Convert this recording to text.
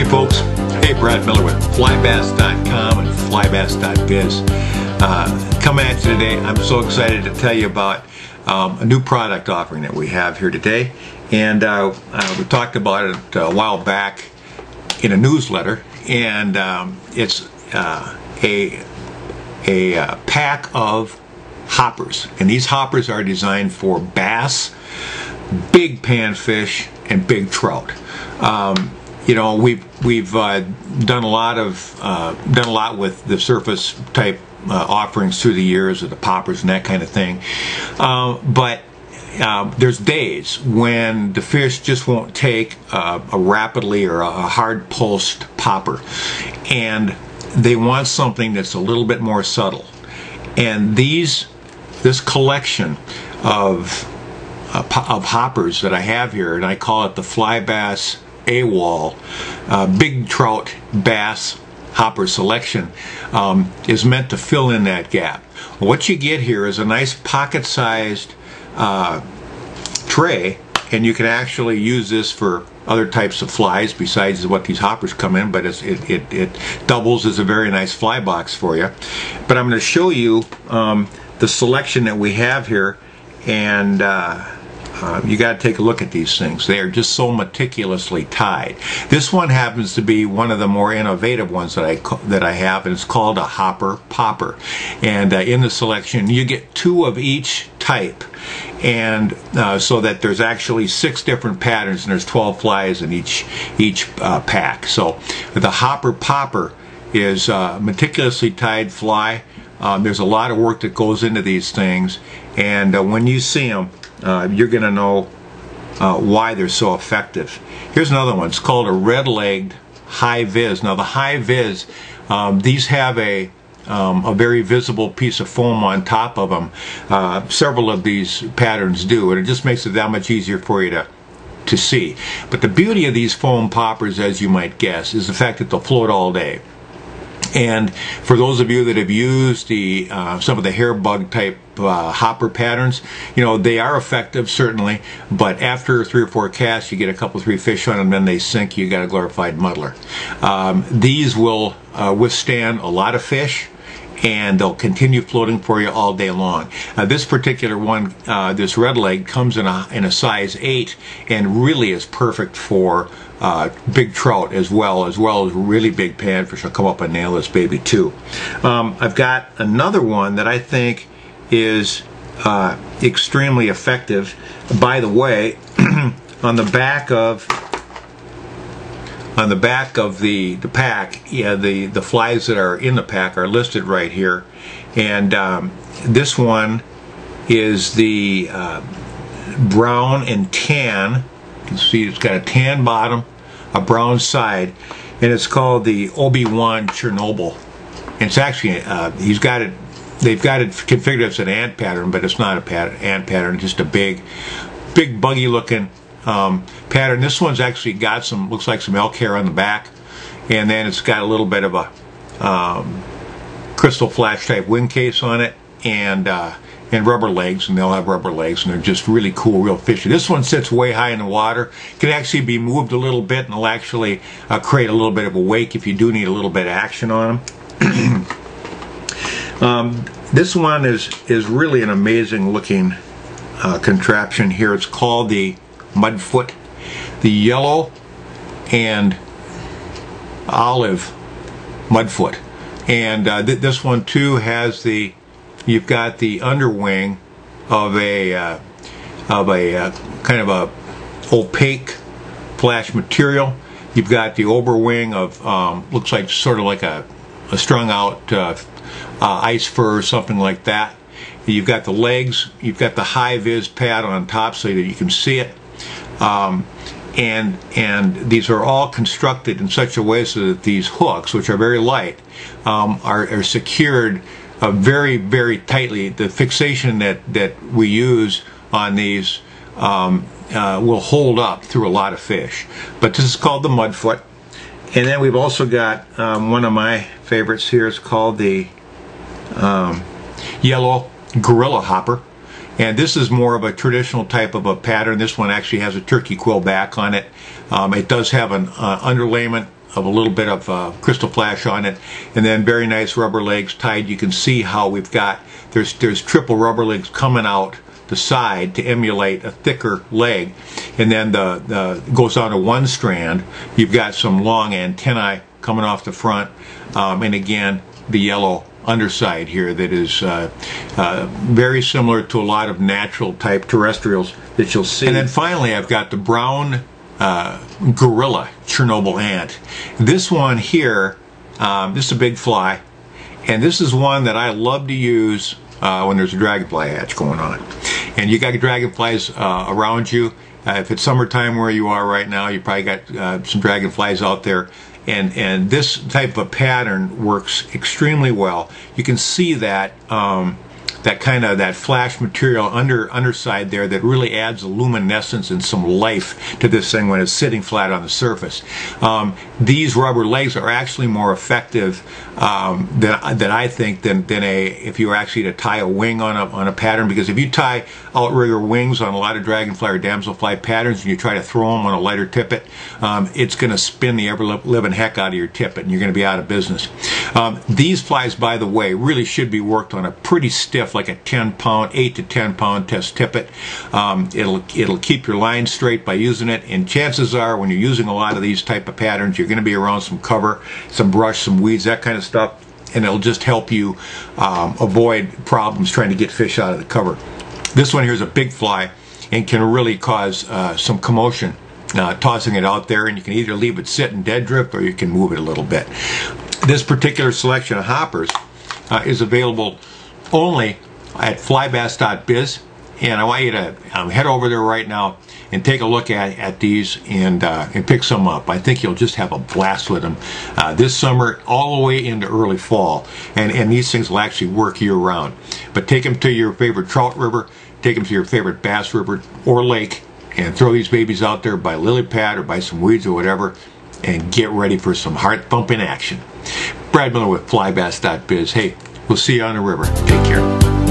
Hey folks, hey, Brad Miller with FlyBass.com and FlyBass.biz. Coming at you today, I'm so excited to tell you about a new product offering that we have here today. And we talked about it a while back in a newsletter, and it's a pack of hoppers. And these hoppers are designed for bass, big panfish, and big trout. You know, we've done a lot with the surface type offerings through the years with the poppers and that kind of thing. But there's days when the fish just won't take a rapidly or a hard pulsed popper, and they want something that's a little bit more subtle. And this collection of hoppers that I have here, and I call it the FlyBass AWOL Big Trout Bass Hopper Selection, is meant to fill in that gap. What you get here is a nice pocket-sized tray, and you can actually use this for other types of flies besides what these hoppers come in, but it doubles as a very nice fly box for you. But I'm going to show you the selection that we have here, and you got to take a look at these things. They are just so meticulously tied. This one happens to be one of the more innovative ones that I have, and it's called a Hopper Popper. And in the selection, you get 2 of each type, and so that there's actually 6 different patterns, and there's 12 flies in each pack. So the Hopper Popper is a meticulously tied fly. There's a lot of work that goes into these things, and when you see them, you're going to know why they're so effective. Here's another one. It's called a red-legged high-viz. Now the high-viz, these have a very visible piece of foam on top of them. Several of these patterns do, and it just makes it that much easier for you to see. But the beauty of these foam poppers, as you might guess, is the fact that they'll float all day. And for those of you that have used some of the hair bug type hopper patterns, you know, they are effective certainly, but after 3 or 4 casts you get a couple 3 fish on them, then they sink, you got a glorified muddler. These will withstand a lot of fish, and they'll continue floating for you all day long. This particular one, this red leg, comes in a size 8 and really is perfect for big trout as well as really big panfish. I'll come up and nail this baby too. I've got another one that I think is extremely effective. By the way, on the back of the pack, yeah, the flies that are in the pack are listed right here, and this one is the brown and tan. You can see it's got a tan bottom, a brown side, and it's called the Obi-Wan Chernobyl. And it's actually they've got it configured as an ant pattern, but it's not a ant pattern. It's just a big buggy looking pattern. This one's actually got looks like some elk hair on the back, and then it's got a little bit of a crystal flash type wing case on it, and rubber legs, and they'll have rubber legs, and they're just really cool, real fishy. This one sits way high in the water, can actually be moved a little bit, and it'll actually create a little bit of a wake if you do need a little bit of action on them. This one is really an amazing looking contraption here. It's called the Mudfoot, the yellow and olive Mudfoot, and this one too has you've got the underwing of a kind of a opaque flash material. You've got the overwing of looks like sort of like a strung out ice fur or something like that. You've got the legs, you've got the high-viz pad on top so that you can see it, and these are all constructed in such a way so that these hooks, which are very light, are secured very, very tightly. The fixation that we use on these will hold up through a lot of fish. But this is called the Mudfoot. And then we've also got one of my favorites here. It's called the yellow gorilla hopper, and this is more of a traditional type of a pattern. This one actually has a turkey quill back on it. It does have an underlayment a little bit of crystal flash on it, and then very nice rubber legs tied. You can see how we've got, there's triple rubber legs coming out the side to emulate a thicker leg, and then the goes on to one strand. You've got some long antennae coming off the front, and again the yellow underside here that is very similar to a lot of natural type terrestrials that you'll see. And then finally I've got the brown gorilla Chernobyl ant. This one here, this is a big fly, and this is one that I love to use when there's a dragonfly hatch going on. And you got dragonflies around you. If it's summertime where you are right now, you probably got some dragonflies out there. And this type of a pattern works extremely well. You can see that that flash material underside there that really adds a luminescence and some life to this thing when it's sitting flat on the surface. These rubber legs are actually more effective than I think than if you were actually to tie a wing on a pattern, because if you tie outrigger wings on a lot of dragonfly or damselfly patterns and you try to throw them on a lighter tippet, it's going to spin the ever-living heck out of your tippet and you're going to be out of business. These flies, by the way, really should be worked on a pretty stiff, like a 10-pound, 8 to 10-pound test tippet. It'll keep your line straight by using it, and chances are when you're using a lot of these type of patterns, you're going to be around some cover, some brush, some weeds, that kind of stuff, and it'll just help you avoid problems trying to get fish out of the cover. This one here is a big fly and can really cause some commotion tossing it out there, and you can either leave it sit in dead drift or you can move it a little bit. This particular selection of hoppers is available only at flybass.biz, and I want you to head over there right now and take a look at these and pick some up. I think you'll just have a blast with them this summer all the way into early fall, and these things will actually work year round. But take them to your favorite trout river, take them to your favorite bass river or lake, and throw these babies out there by lily pad or by some weeds or whatever, and get ready for some heart-thumping action. Brad Miller with flybass.biz. Hey, we'll see you on the river. Take care.